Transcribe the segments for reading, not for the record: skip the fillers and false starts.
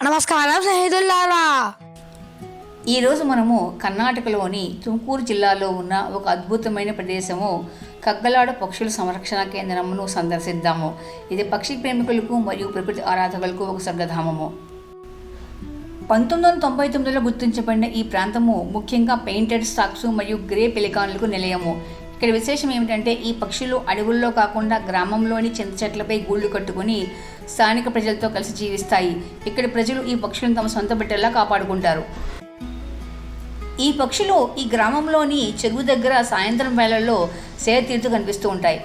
నమస్కారం స్నేహితులారా. ఈరోజు మనము కర్ణాటకలోని తుమ్కూరు జిల్లాలో ఉన్న ఒక అద్భుతమైన ప్రదేశము కగ్గలాడ పక్షుల సంరక్షణ కేంద్రమును సందర్శిద్దాము. ఇది పక్షి ప్రేమికులకు మరియు ప్రకృతి ఆరాధకులకు ఒక స్వర్గధామము. 1999లో గుర్తించబడిన ఈ ప్రాంతము ముఖ్యంగా పెయింటెడ్ స్టాక్స్ మరియు గ్రే పెలికాన్లకు నిలయము. ఇక్కడ విశేషం ఏమిటంటే ఈ పక్షులు అడవుల్లో కాకుండా గ్రామంలోని చింత చెట్లపై గూళ్ళు కట్టుకుని స్థానిక ప్రజలతో కలిసి జీవిస్తాయి. ఇక్కడి ప్రజలు ఈ పక్షులను తమ సొంత బిడ్డల్లా కాపాడుకుంటారు. ఈ పక్షులు ఈ గ్రామంలోని చెరువు దగ్గర సాయంత్రం వేళల్లో సేద తీరుతూ కనిపిస్తూ ఉంటాయి.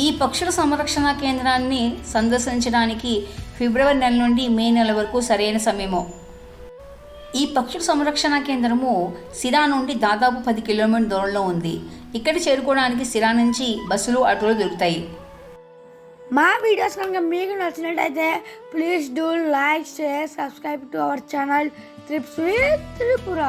ఈ పక్షుల సంరక్షణ కేంద్రాన్ని సందర్శించడానికి ఫిబ్రవరి నెల నుండి మే నెల వరకు సరైన సమయము. ఈ పక్షుల సంరక్షణ కేంద్రము సిరా నుండి దాదాపు 10 కిలోమీటర్ల దూరంలో ఉంది. ఇక్కడ చేరుకోవడానికి సిరా నుంచి బస్సులు, ఆటోలు దొరుకుతాయి. మా వీడియోస్ కనుక మీకు నచ్చినట్టయితే please do like, share, subscribe to our channel trips with Tripura.